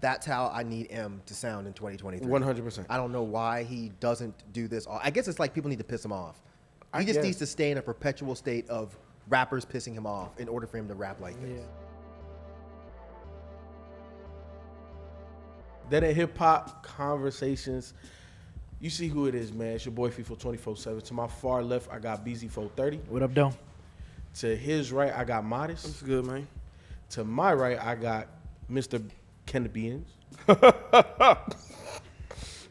That's how I need M to sound in 2023. 100%. I don't know why he doesn't do this. I guess it's like people need to piss him off. He just needs to stay in a perpetual state of rappers pissing him off in order for him to rap like this. Then in hip-hop conversations, you see who it is, man. It's your boy Feefo 24/7. To my far left, I got Beezy 430. What up, though? To his right, I got Modest. That's good, man. To my right, I got Mr. Kenneth Beans.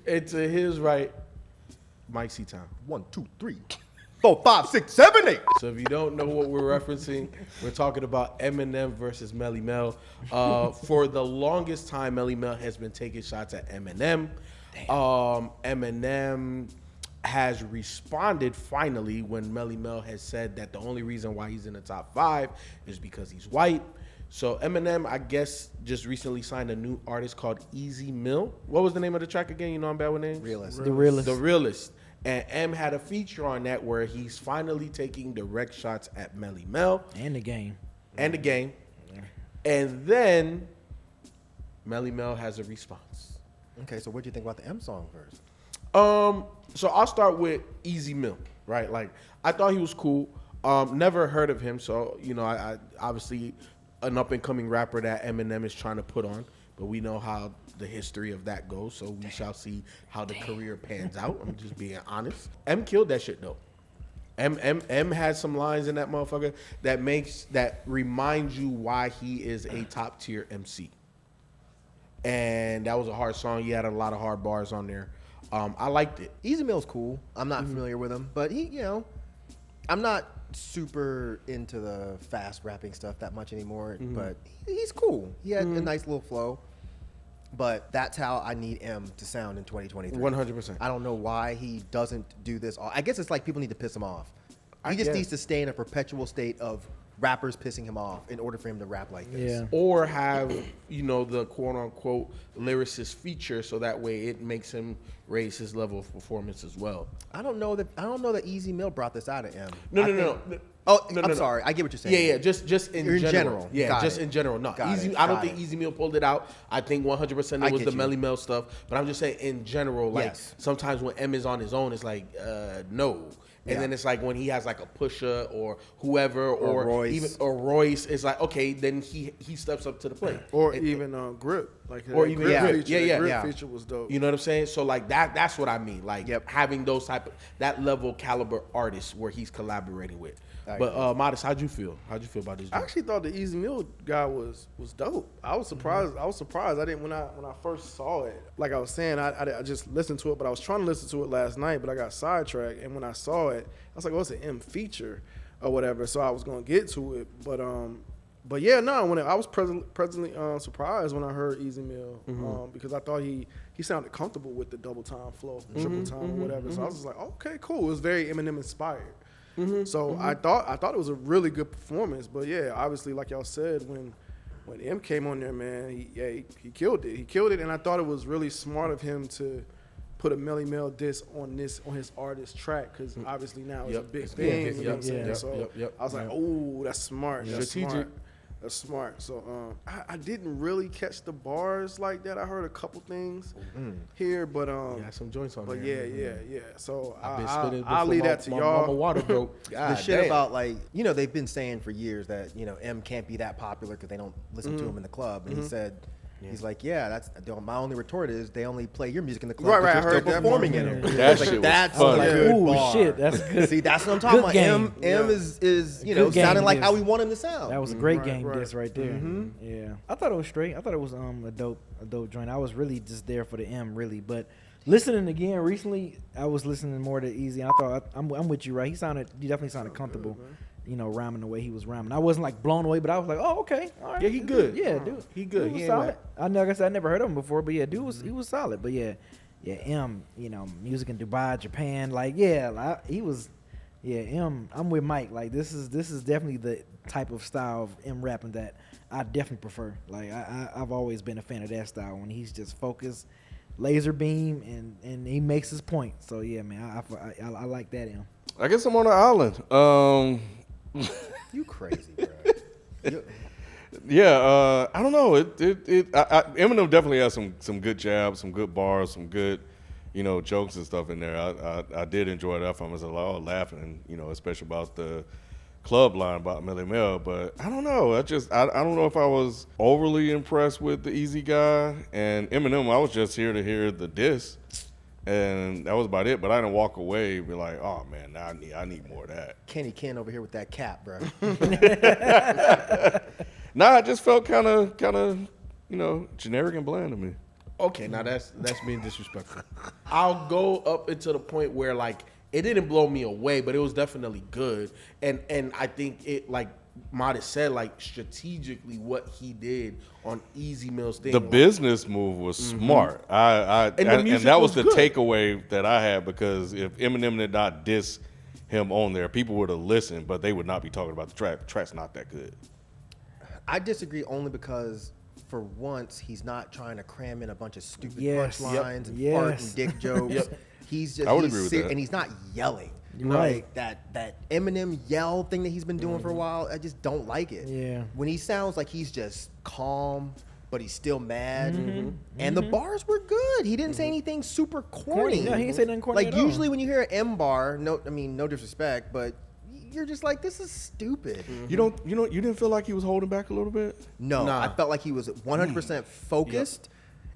And to his right, Myke C-Town. 1, 2, 3, 4, 5, 6, 7, 8. So if you don't know what we're referencing, we're talking about Eminem versus Melle. For the longest time, Melle has been taking shots at Eminem. Eminem has responded finally when Melle has said that the only reason why he's in the top 5 is because he's white. So Eminem, I guess, just recently signed a new artist called Easy Mill. What was the name of the track again? You know I'm bad with names? Realist. The Realist. The Realist. And M had a feature on that where he's finally taking direct shots at Melle. And the game. And the game. And then Melle has a response. Okay, so what do you think about the M song first? So I'll start with Easy Mill, right? Like, I thought he was cool. Never heard of him, so, you know, I obviously an up-and-coming rapper that Eminem is trying to put on, but we know how the history of that goes, so we shall see how the career pans out. I'm just being honest. M killed that shit, though. M has some lines in that motherfucker that reminds you why he is a top-tier MC. And that was a hard song. He had a lot of hard bars on there. I liked it. Easy Mill's cool. I'm not familiar with him, but I'm not super into the fast rapping stuff that much anymore, but he's cool. He had a nice little flow, but that's how I need M to sound in 2023. 100%. I don't know why he doesn't do this. I guess it's like people need to piss him off. He just needs to stay in a perpetual state of rappers pissing him off in order for him to rap like this. Yeah. Or have, the quote-unquote lyricist feature, so that way it makes him raise his level of performance as well. I don't know that Easy Mill brought this out of M. No. I'm sorry. I get what you're saying. Yeah. Just in general. Yeah, Got just it. in general. No, Got Easy. it. I don't Got think it. Easy Mill pulled it out. I think 100% I it was get the you. Melle stuff. But I'm just saying in general, like sometimes when M is on his own, it's like no. And then it's like when he has like a Pusha or whoever or Royce, it's like, okay, then he steps up to the plate. Or even Grip. Like or even Grip Grip. feature. Yeah. Grip feature was dope. You know what I'm saying? So like that's what I mean. Like having those type of that level caliber artists where he's collaborating with. But Modest, how'd you feel? How'd you feel about this? I actually thought the Easy Mill guy was dope. I was surprised. I was surprised. I didn't when I first saw it. Like I was saying, I just listened to it, but I was trying to listen to it last night, but I got sidetracked. And when I saw it, I was like, "Oh, it's an M feature or whatever." So I was gonna get to it, but yeah, no. When I was presently surprised when I heard Easy Mill because I thought he sounded comfortable with the double time flow, triple time or whatever. So I was just like, okay, cool. It was very Eminem inspired. So I thought it was a really good performance, but yeah, obviously, like y'all said, when M came on there, man, he killed it. He killed it, and I thought it was really smart of him to put a Melle diss on his artist track because obviously now it's a big thing. You know what I'm saying? So I was like, oh, that's smart. That's smart. That's smart. So I didn't really catch the bars like that. I heard a couple things here, but yeah, some joints on but there. yeah. So I'll leave that to y'all. My water broke. The shit about they've been saying for years that M can't be that popular because they don't listen to him in the club, and he said. Yeah. He's like, that's my only retort is they only play your music in the club. Right. I heard you're still performing in it. That's a good bar. Shit, that's good. See, that's what I'm talking about. Game. M is sounding like how we want him to sound. That was a great game diss right there. Yeah, I thought it was straight. I thought it was a dope joint. I was really just there for the M, really. But listening again recently, I was listening more to Easy. I thought I'm with you, right? He definitely sounded comfortable. Good, rhyming the way he was rhyming. I wasn't like blown away, but I was like, oh, okay. All right. Yeah, he good. Yeah, dude. He good. He was solid. I never heard of him before, but yeah, dude he was solid. But yeah, M, music in Dubai, Japan, he was, M. I'm with Myke. Like this is definitely the type of style of M rapping that I definitely prefer. Like I've always been a fan of that style when he's just focused, laser beam, and he makes his point. So yeah, man, I like that M. I guess I'm on the island. You crazy, bro. I don't know. Eminem definitely has some good jabs, some good bars, some good, jokes and stuff in there. I did enjoy that. I was laughing, especially about the club line about Melle. But I don't know. I don't know if I was overly impressed with the Easy Guy and Eminem. I was just here to hear the diss, and that was about it. But I didn't walk away and be like, oh man, now I need more of that. Kenny Ken over here with that cap, bro. Nah, I just felt kind of, generic and bland to me. Okay, now that's being disrespectful. I'll go up into the point where like it didn't blow me away, but it was definitely good. And I think it, like Modest said, like strategically what he did on Easy Mill's thing. The business move was smart. And that was the takeaway that I had, because if Eminem did not diss him on there, people would have listened, but they would not be talking about the track. The track's not that good. I disagree only because for once he's not trying to cram in a bunch of stupid Yes. punchlines and Yes. fart and dick jokes. He's just I would agree with that. and he's not yelling. Right. Like that Eminem yell thing that he's been doing for a while, I just don't like it. Yeah. When he sounds like he's just calm, but he's still mad. And the bars were good. He didn't say anything super corny. No, he didn't say nothing corny Like at all. usually when you hear an M bar, no disrespect, but you're just like, this is stupid. You didn't feel like he was holding back a little bit? No, Nah. I felt like he was 100% focused.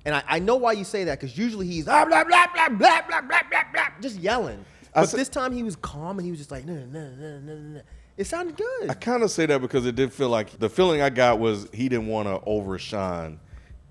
And I know why you say that, because usually he's blah, blah, blah, blah, blah, blah, blah, blah, blah, just yelling. But this time he was calm and he was just like, no. It sounded good. I kind of say that because it did feel like, the feeling I got was he didn't want to overshine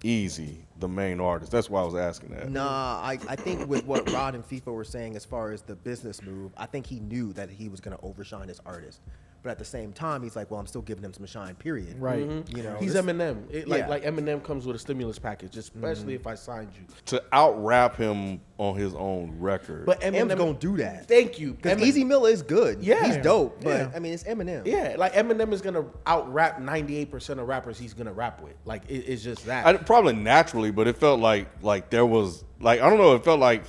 Easy, the main artist. That's why I was asking that. Nah, I think with what Rod and Feefo were saying as far as the business move, I think he knew that he was going to overshine his artist. But at the same time, he's like, well, I'm still giving him some shine, period. Right. You know, He's this- Eminem. Yeah. Like Eminem comes with a stimulus package, especially if I signed you. To out-rap him on his own record. But Em's Eminem going to do that. Thank you. Because Easy Miller is good. Yeah. He's dope. But, Yeah. I mean, it's Eminem. Yeah, like Eminem is gonna out rap 98% of rappers he's gonna rap with. Like it's just that. Probably naturally, but it felt like there was, like, I don't know, it felt like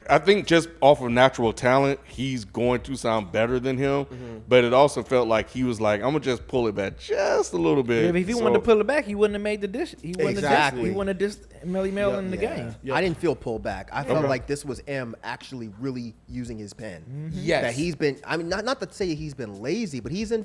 I think just off of natural talent, he's going to sound better than him. But it also felt like he was like, I'm gonna just pull it back just a little bit. If he wanted to pull it back, he wouldn't have made the dish. He wouldn't Exactly. have dissed Melle in the game. Yep. I didn't feel pulled back. I felt like this was M actually really using his pen. Yes. That he's been, I mean, not to say he's been lazy, but he's been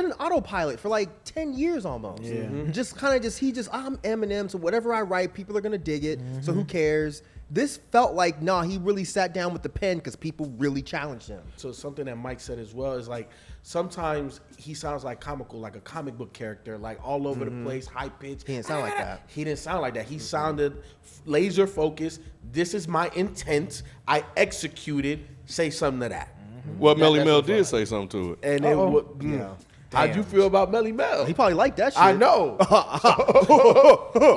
an autopilot for like 10 years almost. Yeah. I'm Eminem, so whatever I write, people are going to dig it. So who cares? This felt like, he really sat down with the pen because people really challenged him. So something that Myke said as well is like sometimes he sounds like comical, like a comic book character, like all over the place, high pitched. He didn't sound like that. He didn't sound like that. He sounded laser focused. This is my intent. I executed. Say something to that. Well, That's Melle what did fun. say something to it. And Yeah. how'd you feel about Melle? He probably liked that shit. I know.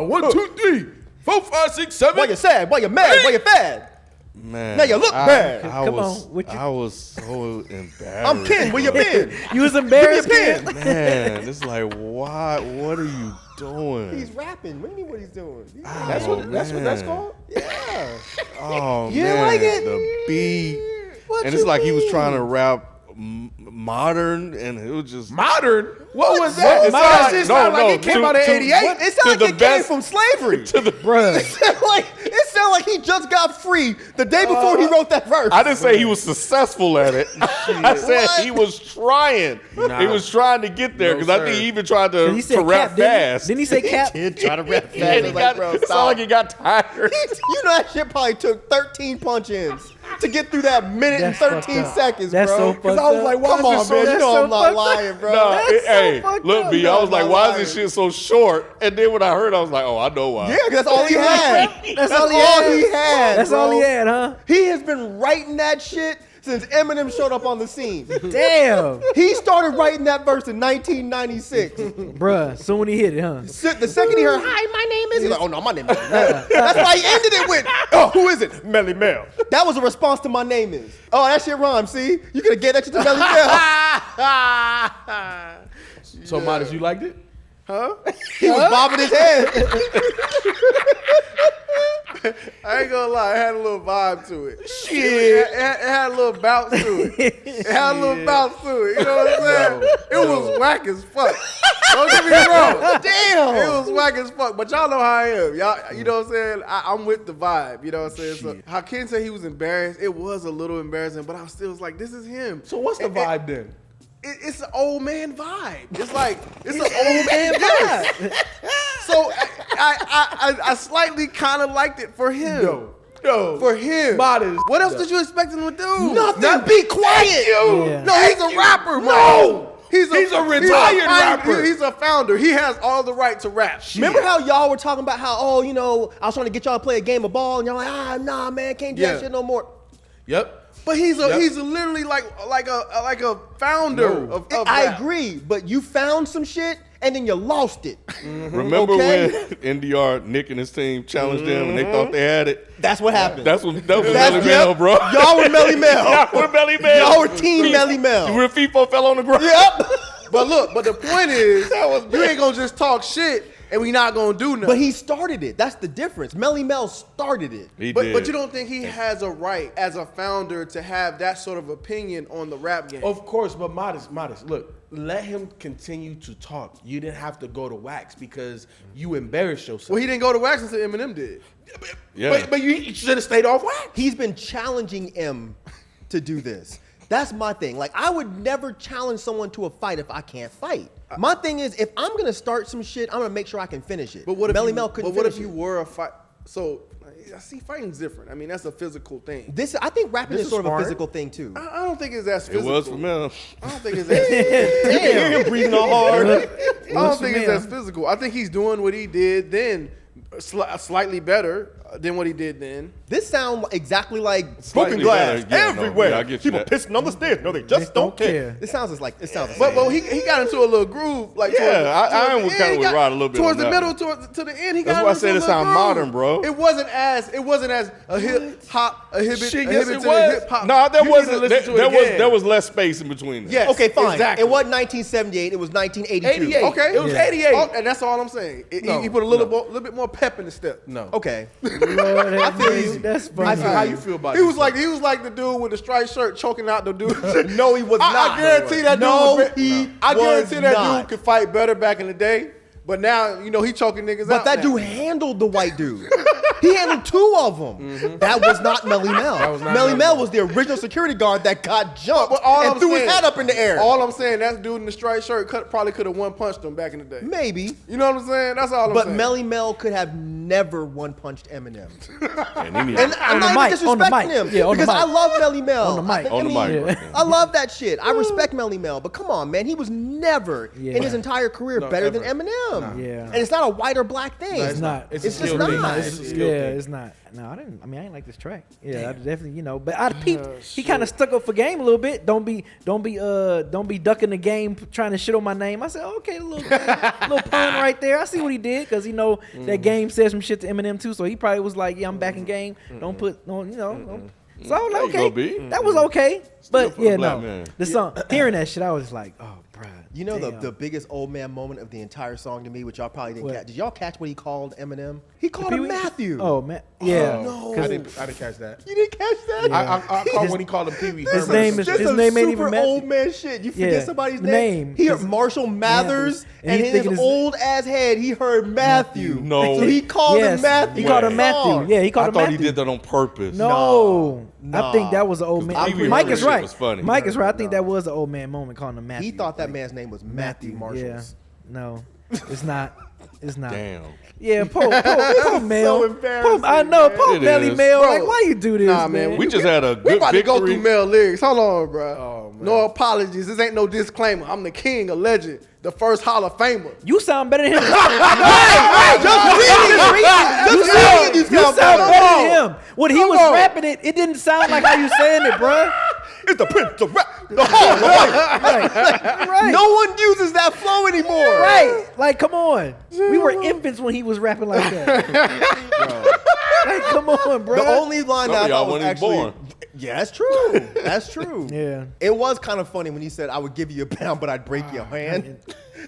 1, 2, 3, 4, 5, 6, 7. Why you sad? Why you mad? Why you bad? Man, Now you look bad. Come on, what you- I was so embarrassed. I'm Ken. Where you been? You was embarrassed, Give me a Ken? Man, it's like, why? What are you doing? He's rapping. What do you mean what he's doing? That's what that's called? Yeah. Oh You man, like it? the beat, What and you it's like he was mean? trying to rap modern, and it was just Modern? What was that? It It sound- just sound no, like it came to- out of to- 88. It sounds the like it came best- from slavery. to the. Bruh. It sounded like he just got free the day before he wrote that verse. I didn't say he was successful at it. I said What? he was trying. Nah. He was trying to get there No, because I sir. think he even tried to He said rap cap, didn't he? fast. Didn't he say cap? did try to rap fast. And he Like, got, bro, it sounded stop. like he got tired. You know that shit probably took 13 punch-ins to get through that minute That's and fucked 13 up. seconds, That's bro. so fucked I was up. like, why Come is on, this so, man, you that's know so I'm not fucked up. lying, bro. No, That's so hey, fucked look, up. B, I was No, like, I'm why not is this lying. shit so short? And then when I heard, I was like, oh, I know why. Yeah, because that's all he had. That's all he had. That's bro. all he had, huh? He has been writing that shit since Eminem showed up on the scene. Damn. He started writing that verse in 1996. Bruh, soon when he hit it, huh? The second he heard, "Hi, my name is," he's like, "Oh no, my name is." That's why he ended it with, "Oh, who is it? Melle Mel." That was a response to "My name is." Oh, that shit rhymes. See, you could have get that shit to Melle Mel. So Modest, you liked it? He was bobbing his head. I ain't gonna lie, it had a little vibe to it. Shit. It had a little bounce to it. It had a little bounce to it. You know what I'm saying? It was whack as fuck. Don't get me wrong. Damn. It was whack as fuck. But y'all know how I am. Y'all, you know what I'm saying? I'm with the vibe. You know what I'm saying? So how Ken said he was embarrassed, it was a little embarrassing, but I still was like, this is him. So what's the vibe then? It's an old man vibe. It's like it's an old man vibe. So I slightly kind of liked it for him. No. For him. Modest. What else did you expect him to do? Nothing. Be quiet. Yeah. No, he's a rapper, bro. No. He's a retired rapper. He's a founder. He has all the right to rap. Remember how y'all were talking about how, I was trying to get y'all to play a game of ball, and y'all like, nah, man, can't do that shit no more. Yep. But he's literally like a founder of I rap. agree, but you found some shit and then you lost it. Remember Okay. when NDR, Nick and his team challenged them and they thought they had it? That's what happened. That was Melle Mel, bro. Y'all were Melle Mel. Y'all were Melle Mel. Y'all were team Melle Mel. When Feefo fell on the ground. Yep. But the point is, you ain't gonna just talk shit and we not gonna do nothing. But he started it. That's the difference. Melle Mel started it. He But did. you don't think he has a right as a founder to have that sort of opinion on the rap game? Of course, but modest. Look, let him continue to talk. You didn't have to go to wax because you embarrassed yourself. Well, he didn't go to wax until Eminem did. Yeah. But you should have stayed off wax. He's been challenging M to do this. That's my thing. Like, I would never challenge someone to a fight if I can't fight. My thing is, if I'm gonna start some shit, I'm gonna make sure I can finish it. But what if Melle you, Mel couldn't But what if finish you it? were a fight? So I see fighting's different. I mean, that's a physical thing. I think rapping This is sort is of a sparring. physical thing too. I don't think it's as It physical. was for Mel. I don't think it's as. You can hear him breathing all hard. I don't think it's as physical. I think he's doing what he did then, slightly better than what he did then. This sounds exactly like Slightly broken glass better. Yeah, no, everywhere. yeah, I get you People that. pissing on the stairs. No, they just don't care. It sounds like the same. But he got into a little groove. Like Yeah, I am kind of with Rod a little bit towards on the that middle, one. to the end. He That's got why I into said a it little sound groove. modern, bro. It wasn't as a hip hop, a hip Shit, a yes, hip it to was. hip hop. No, there You was need to listen to it again. there was less space in between them. Yes. Okay, fine. Exactly. It wasn't 1978. It was 1982. 88. Okay, It was 88. Oh, and that's all I'm saying. No, He put a little bit more pep in the step. No. Okay. Lord, I feel you. That's I funny. feel how you feel about He this. was like the dude with the striped shirt choking out the dude. No, he was not. I guarantee that dude. No, was, he I guarantee was that not. dude could fight better back in the day. But now, he choking niggas out. But that now. dude handled the white dude. He handled two of them. That was not Melle Mel. was not Melle Melle Mel Mel. was the original security guard that got jumped But all and I'm threw saying, his hat up in the air. All I'm saying, that dude in the striped shirt probably could have one punched him back in the day. Maybe. You know what I'm saying? That's all I'm But saying. Melle Mel could have never one punched Eminem. And he needed- And I'm On the not mic, even on the disrespecting mic. him. Yeah, on the because I mic. love Melle Mel. On the mic. On the mic. I love that shit. I respect Melle Mel. But come on, man. He was never in his entire career better than ever. Eminem. Yeah. And it's not a white or black thing. It's not. It's It's a just skill thing. not. It's a skill Yeah, thing. it's not. No, I didn't like this track. Yeah, I definitely, but I peeped. He kind of stuck up for game a little bit. Don't be ducking the game trying to shit on my name. I said, okay, little pun right there. I see what he did because that game said some shit to Eminem too. So he probably was like, yeah, I'm back in game. Don't put no, don't. So I was like, There you okay, go, B. that was okay. But for the yeah, black no, man. the song, hearing that shit, I was like, oh, bruh. You know damn. the biggest old man moment of the entire song to me, which y'all probably didn't What? catch. Did y'all catch what he called Eminem? He called him Pee-wee? Matthew. Oh man, yeah. no. I didn't catch that. You didn't catch that? Yeah. I caught when he called him Pee Wee. His name is- Just his some name ain't super even Matthew. old man shit. You forget Yeah, somebody's the name. name. He heard His- Marshall Mathers, And and he's in thinking his his- old ass head, he heard Matthew. No. So he called Yes, him Matthew. He called him in the Matthew. song. Yeah, he called I him thought Matthew. he did that on purpose. No, Nah. I think that was an old man. Because Pee Wee Mike Herman is shit right. was funny. Mike is right. I think that was an old man moment calling him Matthew. He thought that man's name was Matthew Marshalls. Yeah. No, it's not. It's not. Damn. Yeah, Pope Mel. so embarrassing, I know, man. Pope It Melly is. Mel. Bro, Like, why you do this, nah, man? man, We just had a We good about to go through victory. Mel lyrics. Hold on, bro. Oh, man. No apologies. This ain't no disclaimer. I'm the king, a legend, the first Hall of Famer. You sound better than him. You You sound better than him. When he Come was on. rapping it, it didn't sound like how you saying it, bruh. It's the Prince of Rap. The Hall of Fame. Right. No one uses that flow anymore. Right. Like, come on. We were infants when he was rapping like that. Like, come on, bro. The only line Some that of I y'all thought was wasn't even actually, born. yeah, that's true. That's true. Yeah. It was kind of funny when he said, "I would give you a pound, but I'd break your hand."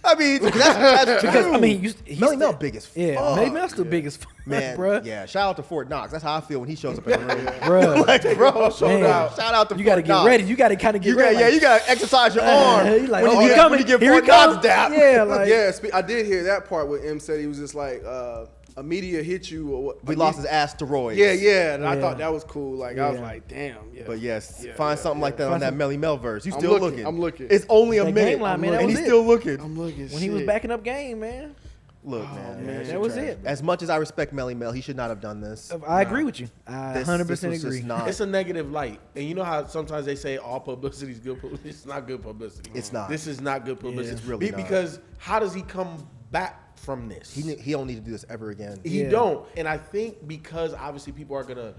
I mean, that's Because true. I mean, Melly Mel big as fuck. Melly Mel's still big as fuck, Man, bro. yeah. Shout out to Fort Knox. That's how I feel when he shows up in the ring. Bro, Like, bro, Man. shout out to you Fort got to get Knox. ready. You got to kind of get You got, ready. yeah, you got to exercise your arm. You like, when oh, you he get, coming. when you get Here he Fort Knox comes. down. Yeah, like Yeah, I did hear that part where M said he was just like, a media hit you or what. We lost his asteroids. Yeah, and I Yeah. thought that was cool. Like I was Yeah. like, damn. Yeah. But yes, Yeah, find yeah, something like that Find on that some- Melly Mel verse. You I'm still looking, looking. I'm looking. It's only a That minute, game line, man, that and was he's it. still looking. I'm looking. when he was backing up game, man. Look, Oh, man, man, that was it. As much as I respect Melly Mel, he should not have done this. I agree with you. I This 100% was just agree. not- It's a negative light, and you know how sometimes they say all publicity is good publicity. It's not good publicity. It's not. This is not good publicity. It's really not. Because how does he come back from this? He don't need to do this ever again. He Yeah. don't. And I think because obviously people are gonna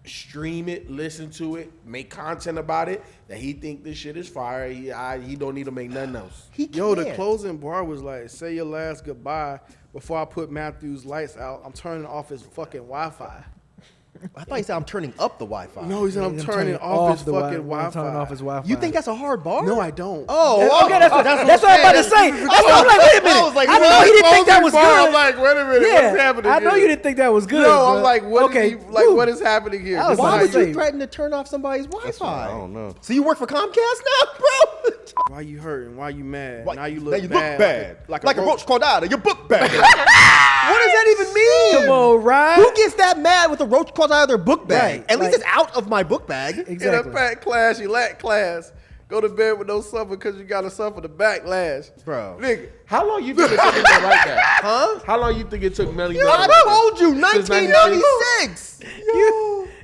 stream it, listen to it, make content about it, that he think this shit is fire. He don't need to make nothing else. He Yo, the can't. closing bar was like, say your last goodbye before I put Matthew's lights out. I'm turning off his fucking Wi-Fi. I thought he said I'm turning up the Wi-Fi. No, he said I'm He's turning off his the fucking Wi-Fi. Wi-Fi. Turning off his Wi-Fi. You think that's a hard bar? No, I don't. Oh, Okay, that's what I'm about to say. That's why I'm like, wait a minute. I was like, I know he didn't think that was good. I'm like, wait a minute, Yeah, what's happening I know here? you didn't think that was good. No, bro. I'm like, what? Okay, Is he, like, woo. what is happening here? I was This is Why how would you you- threaten to turn off somebody's Wi-Fi? I don't know. So you work for Comcast now, bro? Why you hurting? Why you mad? Why- Now you now look you bad. look bad. Like a a roach crawled out of your book bag. What does that even mean? Come on, Ryan. Who gets that mad with a roach crawled out of their book bag? Right, At least like- it's out of my book bag. Exactly. In a fat class, you lack class. Go to bed with no supper because you got to suffer the backlash. Bro. Nigga, how long you think it took him to write that? Huh? How long you think it took Melly Yo, Mel to I write that? told you, Since 1996.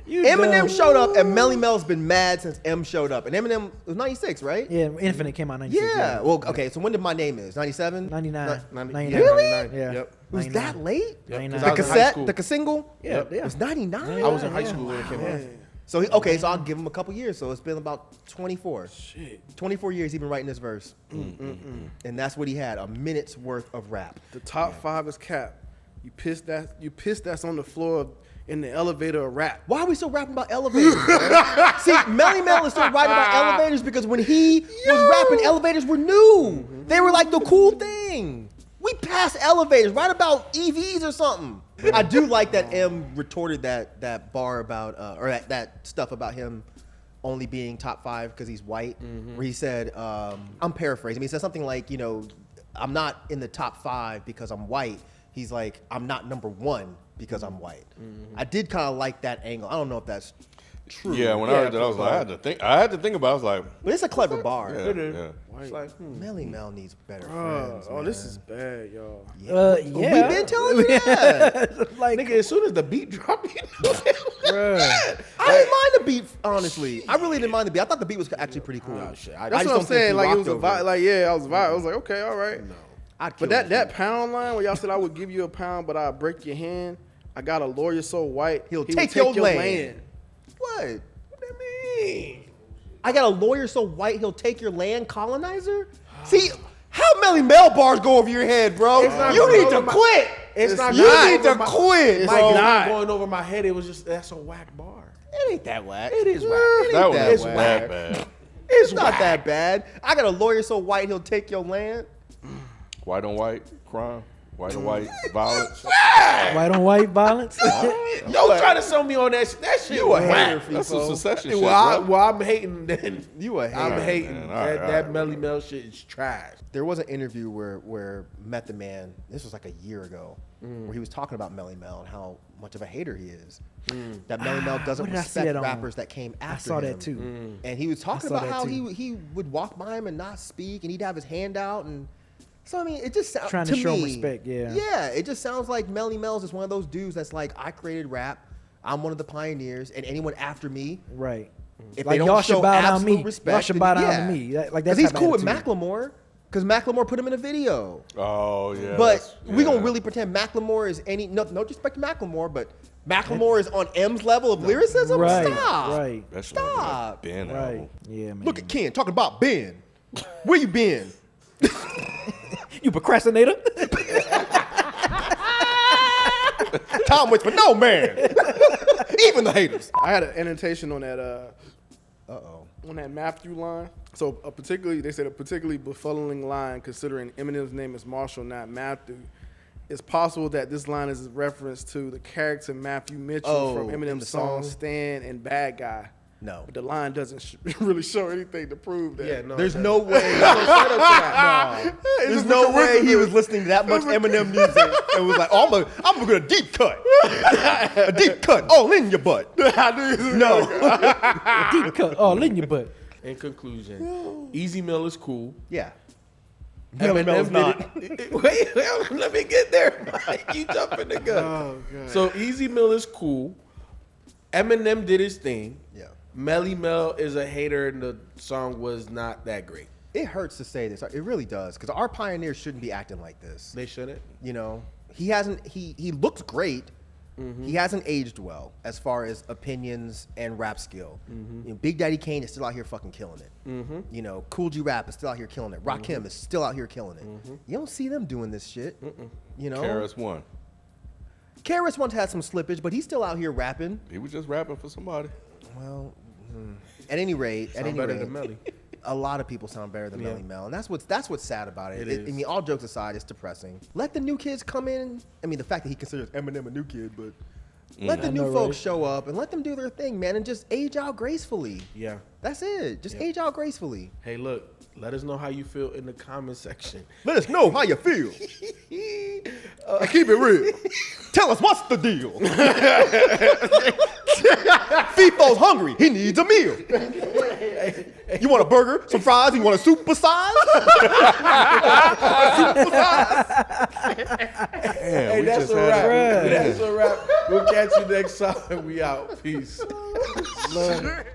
You Eminem dumb. showed up, and Melly Mel's been mad since M showed up. And Eminem was 96, right? Yeah, Infinite came out 96. Yeah. Well, okay, so when did My Name Is? 97? 99. 99. 99. Really? Yeah. Yep. It was 99. that late? Yep, 99. 'cause The I was in high cassette, school. the single? Yeah, It yeah. was 99? I was in high Yeah. school when it came out. So, okay, so I'll give him a couple years. So it's been about 24. Shit. 24 years he's been writing this verse. And that's what he had, a minute's worth of rap. The top 5 is cap. You pissed that's on the floor in the elevator of rap. Why are we still rapping about elevators, bro? See, Melly Mel is still writing about elevators because when he was rapping, elevators were new. They were like the cool thing. We passed elevators. Write about EVs or something. I do like that M retorted that bar about, or that stuff about him only being top 5 because he's white, where he said, I'm paraphrasing, he said something like, you know, I'm not in the top 5 because I'm white. He's like, I'm not number 1 because I'm white. I did kind of like that angle. I don't know if that's true. Yeah, when I heard that, I was like, I had to think about it. I was like, But it's a clever bar. yeah, It is. yeah. It's like, Melly Mel needs better Oh, friends. oh, man. this is bad, y'all. Yeah. We've been telling you that. like, nigga, as soon as the beat dropped, you know bruh. I didn't mind the beat, honestly. I really didn't mind the beat. I thought the beat was actually pretty cool. Oh, shit. I That's just what I'm don't think saying. he Like it rocked was a over vibe. it. Like yeah, I was vibe. I was like, okay, all right. I'd kill But that him. pound line where y'all said I would give you a pound, but I'd break your hand. I got a lawyer so white He'll he take would your land. What? what that mean? I got a lawyer so white he'll take your land, colonizer? See, how Melly Mel bars go over your head, bro? not You going need to over my- quit. It's not You going need over to my- quit, It's bro. not going over my head. It was just that's a whack bar. It ain't that whack. It is whack. It That ain't was that it's whack. whack. bad. It's not that bad. I got a lawyer so white he'll take your land. White on white crime, white on white violence. White on white violence. Yo, try to sell me on that shit. That shit You a was hater, whack. That's some secession shit, Well, bro. I'm hating. Then You a I'm hater. hating. man. All right, all that right. Melly Mel shit is trash. There was an interview where Method Man, this was like a year ago, where he was talking about Melly Mel and how much of a hater he is. That Melly Mel doesn't what did I see respect that on? rappers that came I after saw him. that too. And he was talking saw about that how too. he would walk by him and not speak, and he'd have his hand out, and so I mean, it just sounds Trying to show him me, respect, yeah. Yeah, it just sounds like Melly Mel's is one of those dudes that's like, I created rap, I'm one of the pioneers, and anyone after me, Right. if Like, they don't y'all should show bow down absolute me. respect, Y'all should then bow down yeah. to me. Like Because that's he's type of cool with attitude. Macklemore, because Macklemore put him in a video. Oh yeah. But we yeah. gonna really pretend Macklemore is any no disrespect to Macklemore, but Macklemore is on M's level of lyricism. Right. Stop. Right. That's Stop. Ben Right. album. Yeah, man. Look at Ken talking about Ben. Where you been? you procrastinator. Time waits for no man. Even the haters. I had an annotation on that Uh-oh. On that Matthew line. So they said a particularly befuddling line, considering Eminem's name is Marshall, not Matthew. It's possible that this line is a reference to the character Matthew Mitchell from in the Eminem's song song? Stan and Bad Guy. No. But the line doesn't really show anything to prove that. Yeah, no. There's no way. It's There's just no a way he coincidence. was listening to that much Eminem music and was like, "Oh, I'm gonna deep cut, a deep cut all in your butt." No. Deep cut all in your butt. In conclusion, Easy Mill is cool. Yeah. Eminem Mel's not. did it. Wait, let me get there, Mike. You jumping the gun. Oh, God. So Easy Mill is cool. Eminem did his thing. Yeah. Melle is a hater, and the song was not that great. It hurts to say this. It really does, because our pioneers shouldn't be acting like this. They shouldn't. You know, he hasn't. He looks great. He hasn't aged well as far as opinions and rap skill. You know, Big Daddy Kane is still out here fucking killing it. You know, Cool G Rap is still out here killing it. Rakim is still out here killing it. You don't see them doing this shit. You know, Karis won. Karis once had some slippage, but he's still out here rapping. He was just rapping for somebody. Well, at any rate, Sound better than Melle. a lot of people sound better than Yeah. Melle, and that's what's sad about it. It I is. mean, all jokes aside, it's depressing. Let the new kids come in. I mean, the fact that he considers Eminem a new kid, but let the I new know, folks right? show up and let them do their thing, man, and just age out gracefully. Yeah. That's it. Just age out gracefully. Hey, look. Let us know how you feel in the comment section. Let us know how you feel. And keep it real. Tell us what's the deal. Feefo's hungry. He needs a meal. You want a burger, some fries, and you want a super size? Damn, we That's just a had wrap. it. That's a wrap. We'll catch you next time. We out. Peace. Love it.